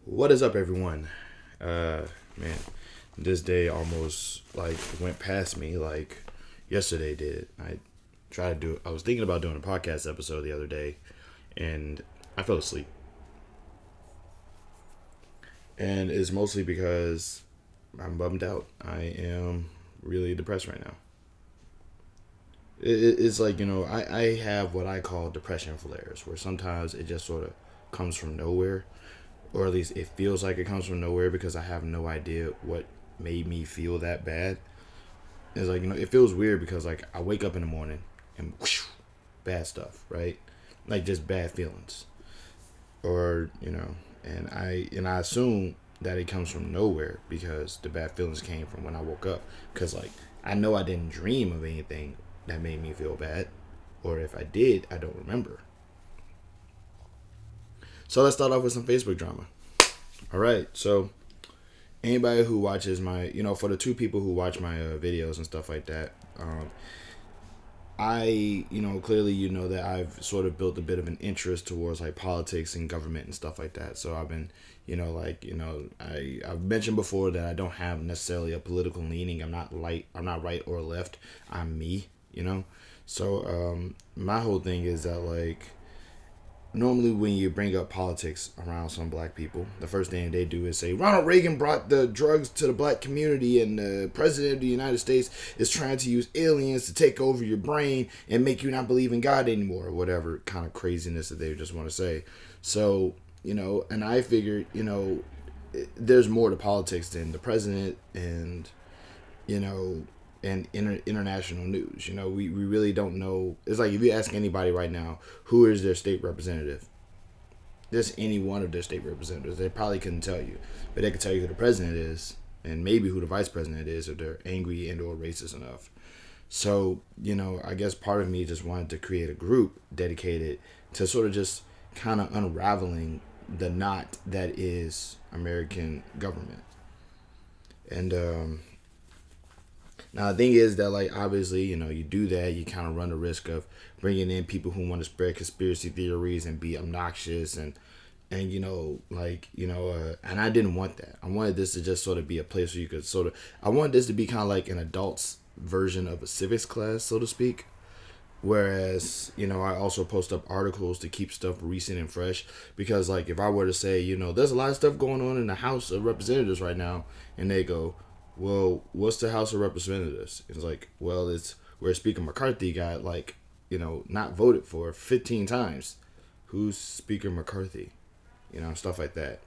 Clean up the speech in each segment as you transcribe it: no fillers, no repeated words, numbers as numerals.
What is up, everyone? Man, this day almost went past me like yesterday did. I was thinking about doing a podcast episode the other day, and I fell asleep. And it's mostly because I'm bummed out. I am really depressed right now. It's like I have what I call depression flares, where sometimes it just sort of comes from nowhere, or at least it feels like it comes from nowhere because I have no idea what made me feel that bad. It's like it feels weird because like I wake up in the morning and whoosh, bad stuff, right? Like just bad feelings, or and I assume that it comes from nowhere because the bad feelings came from when I woke up. Because like I know I didn't dream of anything that made me feel bad, or if I did, I don't remember. So let's start off with some Facebook drama. All right, so anybody who watches my, for the two people who watch my videos and stuff like that, clearly that I've sort of built a bit of an interest towards like politics and government and stuff like that. So I've been, I've mentioned before that I don't have necessarily a political leaning. I'm not right or left. I'm me, you know. So my whole thing is that like normally when you bring up politics around some black people, the first thing they do is say Ronald Reagan brought the drugs to the black community, and the president of the United States is trying to use aliens to take over your brain and make you not believe in God anymore, or whatever kind of craziness that they just want to say. So, and I figured, there's more to politics than the president and, you know, international news. We really don't know. It's like if you ask anybody right now, who is their state representative? Just any one of their state representatives. They probably couldn't tell you. But they could tell you who the president is and maybe who the vice president is if they're angry and or racist enough. So, I guess part of me just wanted to create a group dedicated to sort of just kind of unraveling the knot that is American government. And now the thing is that like obviously you do that, you kind of run the risk of bringing in people who want to spread conspiracy theories and be obnoxious and and I didn't want that. I wanted this to just sort of be a place where you could sort of, I wanted this to be kind of like an adult's version of a civics class, so to speak. Whereas, I also post up articles to keep stuff recent and fresh. Because, like, if I were to say, there's a lot of stuff going on in the House of Representatives right now, and they go, well, what's the House of Representatives? It's like, well, it's where Speaker McCarthy got, like, not voted for 15 times. Who's Speaker McCarthy? Stuff like that.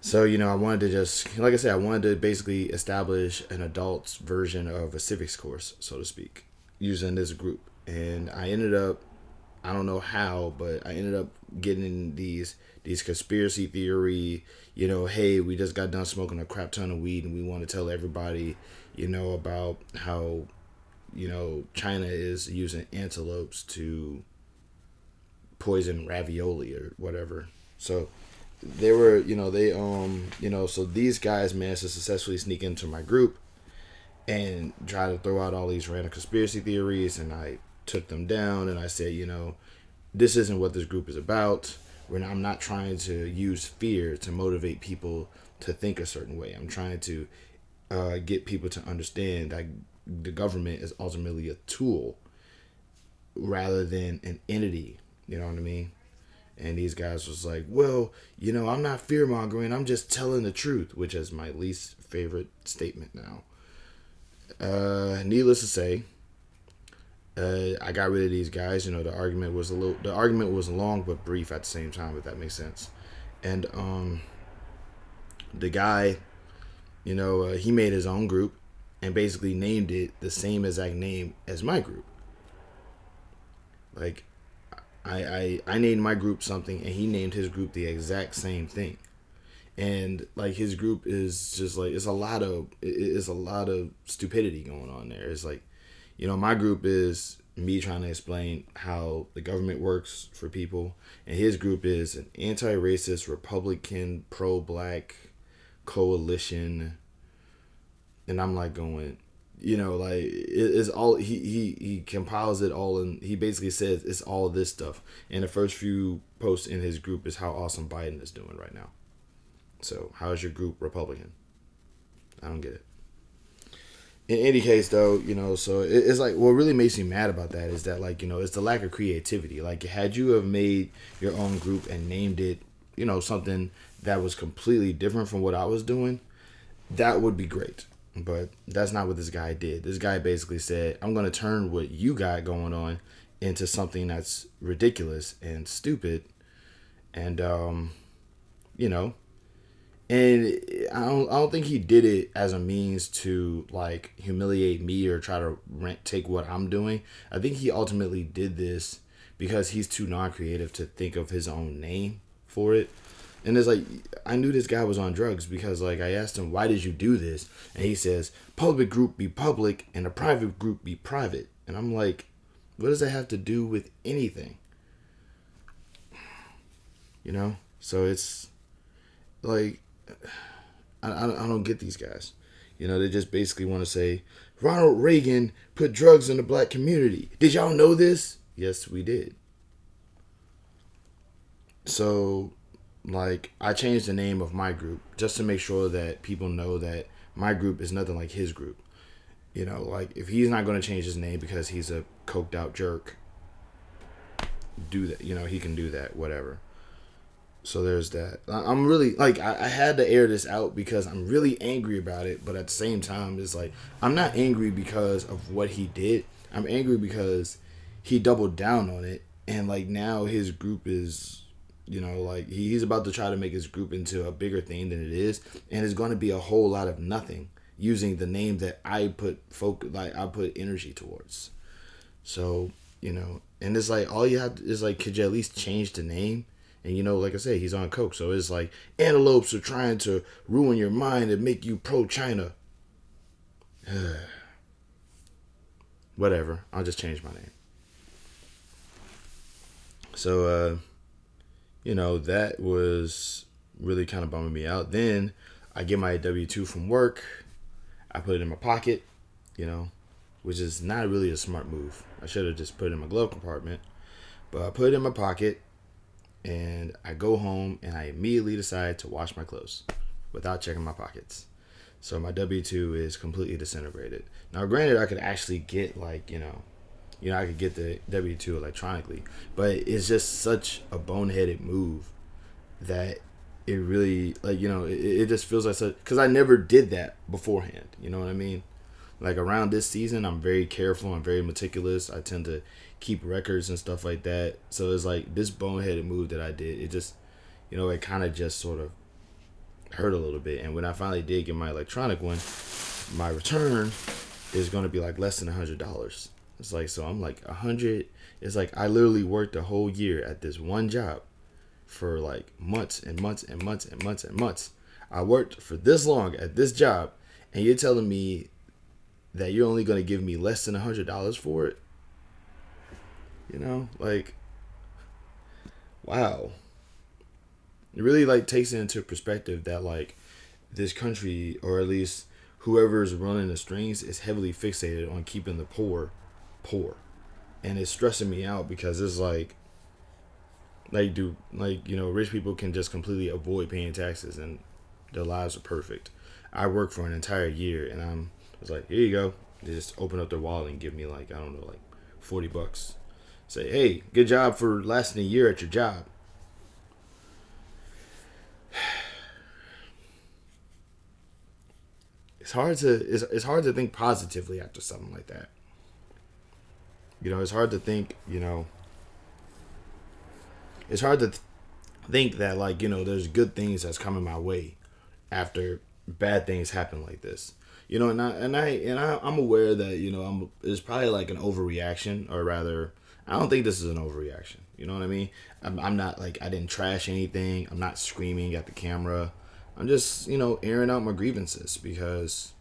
So, I wanted to just, like I said, I wanted to basically establish an adult's version of a civics course, so to speak, using this group. And I ended up, I don't know how, but I ended up getting these conspiracy theory, hey, we just got done smoking a crap ton of weed and we want to tell everybody, about how, China is using antelopes to poison ravioli or whatever. So they were, so these guys managed to successfully sneak into my group and try to throw out all these random conspiracy theories, and I took them down and I said, this isn't what this group is about. I'm not trying to use fear to motivate people to think a certain way. I'm trying to get people to understand that the government is ultimately a tool rather than an entity. You know what I mean? And these guys was like, well, I'm not fear mongering. I'm just telling the truth, which is my least favorite statement now. Needless to say, I got rid of these guys. The argument was long but brief at the same time, if that makes sense. And the guy, he made his own group and basically named it the same exact name as my group. Like, I named my group something and he named his group the exact same thing. And like his group is just like it's a lot of stupidity going on there. It's like, my group is me trying to explain how the government works for people, and his group is an anti-racist Republican pro-black coalition. And I'm like going, like it's all he compiles it all, and he basically says it's all this stuff. And the first few post in his group is how awesome Biden is doing right now. So how is your group Republican? I don't get it. In any case, though, so it's like what really makes me mad about that is that, like, it's the lack of creativity. Like, had you have made your own group and named it, something that was completely different from what I was doing, that would be great. But that's not what this guy did. This guy basically said, I'm going to turn what you got going on into something that's ridiculous and stupid. And, you know, and I don't think he did it as a means to like humiliate me or try to take what I'm doing. I think he ultimately did this because he's too non-creative to think of his own name for it. And it's like, I knew this guy was on drugs because, like, I asked him, why did you do this? And he says, public group be public and a private group be private. And I'm like, what does that have to do with anything? So it's like, I don't get these guys. They just basically want to say, Ronald Reagan put drugs in the black community. Did y'all know this? Yes, we did. So, like, I changed the name of my group just to make sure that people know that my group is nothing like his group. Like, if he's not going to change his name because he's a coked out jerk, do that. He can do that, whatever. So there's that. I'm really, like, I had to air this out because I'm really angry about it. But at the same time, it's like, I'm not angry because of what he did. I'm angry because he doubled down on it. And, like, now his group is, like, he's about to try to make his group into a bigger thing than it is. And it's going to be a whole lot of nothing using the name that I put I put energy towards. So, and it's like, all you have to, is like, could you at least change the name? And, like I said, he's on coke. So it's like, antelopes are trying to ruin your mind and make you pro-China. Whatever. I'll just change my name. So, that was really kind of bumming me out. Then I get my W-2 from work. I put it in my pocket, which is not really a smart move. I should have just put it in my glove compartment. But I put it in my pocket. And I go home and I immediately decide to wash my clothes without checking my pockets. So my W-2 is completely disintegrated. Now, granted, I could actually get I could get the W-2 electronically, but it's just such a boneheaded move that it really, it just feels like such, because I never did that beforehand. You know what I mean? Like, around this season, I'm very careful. I'm very meticulous. I tend to keep records and stuff like that. So it's like this boneheaded move that I did. It just, it kind of just sort of hurt a little bit. And when I finally did get my electronic one, my return is going to be like less than $100. It's like, so I'm like 100. It's like I literally worked a whole year at this one job for like months and months and months and months and months. I worked for this long at this job, and you're telling me that you're only going to give me less than $100 for it? Like, wow. It really, like, takes it into perspective that, like, this country, or at least whoever's running the strings, is heavily fixated on keeping the poor. And it's stressing me out because it's like rich people can just completely avoid paying taxes and their lives are perfect. I worked for an entire year and I was like, here you go. They just open up their wallet and give me like, I don't know, like $40. Say, hey, good job for lasting a year at your job. It's hard to think positively after something like that. It's hard to think, it's hard to think that, like, there's good things that's coming my way after bad things happen like this. I'm aware that, it's probably like an overreaction, or rather, I don't think this is an overreaction. You know what I mean? I'm not like, I didn't trash anything. I'm not screaming at the camera. I'm just, airing out my grievances because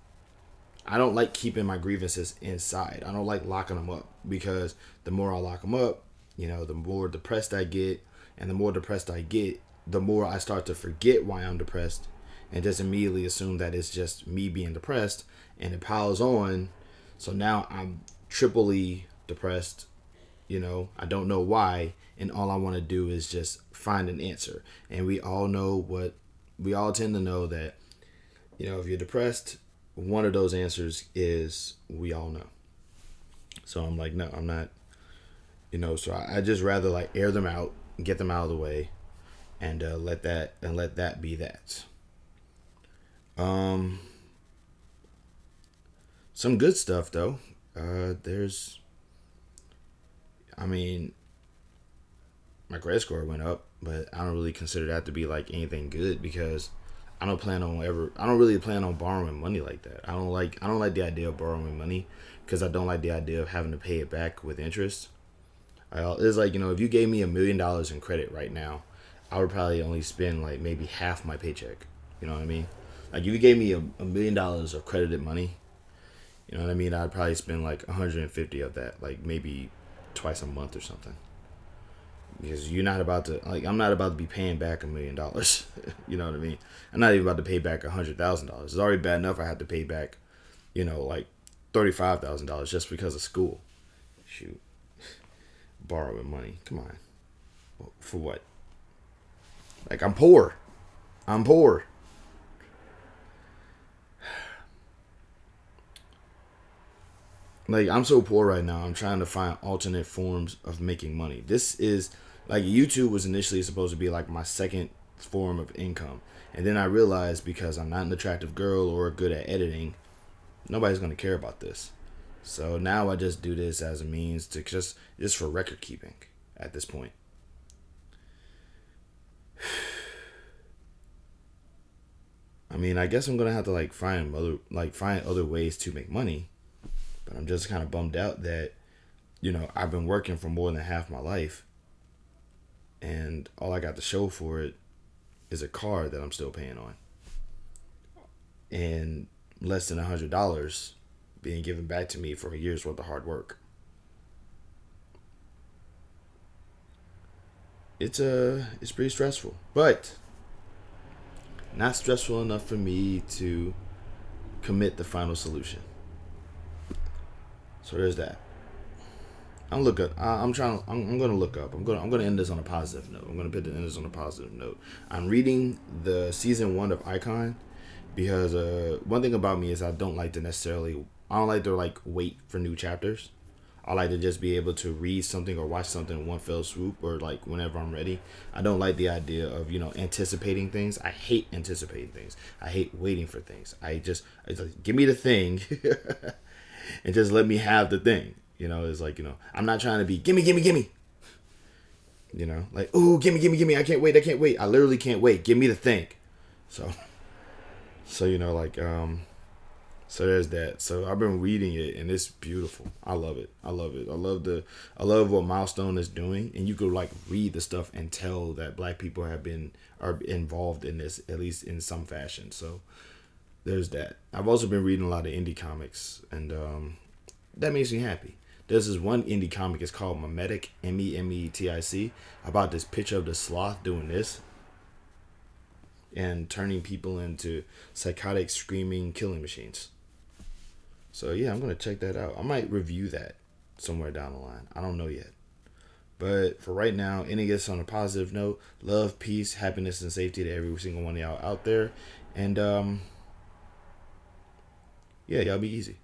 I don't like keeping my grievances inside. I don't like locking them up because the more I lock them up, the more depressed I get. And the more depressed I get, the more I start to forget why I'm depressed and just immediately assume that it's just me being depressed, and it piles on. So now I'm triply depressed. I don't know why. and all I want to do is just find an answer. And we all tend to know that, if you're depressed, one of those answers is we all know. So I'm like, no, I'm not, so I just rather like air them out, get them out of the way, and let that be that. Um, some good stuff though. There's, I mean, my credit score went up, but I don't really consider that to be like anything good because I don't really plan on borrowing money like that. I don't like the idea of borrowing money because I don't like the idea of having to pay it back with interest. It's like, if you gave me $1 million in credit right now, I would probably only spend like maybe half my paycheck. You know what I mean? Like if you gave me $1 million of credited money, you know what I mean? I'd probably spend like 150 of that, like maybe twice a month or something. Because you're not about to like I'm not about to be paying back $1 million. You know what I mean? I'm not even about to pay back $100,000. It's already bad enough I have to pay back, like $35,000 just because of school. Shoot, borrowing money. Come on, for what? Like I'm poor. I'm poor. Like I'm so poor right now. I'm trying to find alternate forms of making money. This is like YouTube was initially supposed to be like my second form of income. And then I realized because I'm not an attractive girl or good at editing, nobody's going to care about this. So now I just do this as a means to just for record keeping at this point. I mean, I guess I'm going to have to find other ways to make money, but I'm just kind of bummed out that I've been working for more than half my life and all I got to show for it is a car that I'm still paying on and less than $100 being given back to me for a year's worth of hard work. It's pretty stressful, but not stressful enough for me to commit the final solution. So there's that. I'm look up. I'm trying. I'm gonna look up. I'm gonna end this on a positive note. I'm gonna end this on a positive note. I'm reading the season 1 of Icon because one thing about me is I don't like to like wait for new chapters. I like to just be able to read something or watch something in one fell swoop or like whenever I'm ready. I don't like the idea of anticipating things. I hate anticipating things. I hate waiting for things. It's like, give me the thing and just let me have the thing. It's like, I'm not trying to be gimme, gimme, gimme. Like, ooh, gimme, gimme, gimme. I can't wait. I can't wait. I literally can't wait. Give me the thing. So, so there's that. So I've been reading it and it's beautiful. I love it. I love it. I love what Milestone is doing. And you could like read the stuff and tell that black people are involved in this, at least in some fashion. So there's that. I've also been reading a lot of indie comics and that makes me happy. There's this one indie comic. It's called Memetic, Memetic, about this picture of the sloth doing this and turning people into psychotic, screaming, killing machines. So yeah, I'm gonna check that out. I might review that somewhere down the line. I don't know yet. But for right now, ending this on a positive note, love, peace, happiness, and safety to every single one of y'all out there. And yeah, y'all be easy.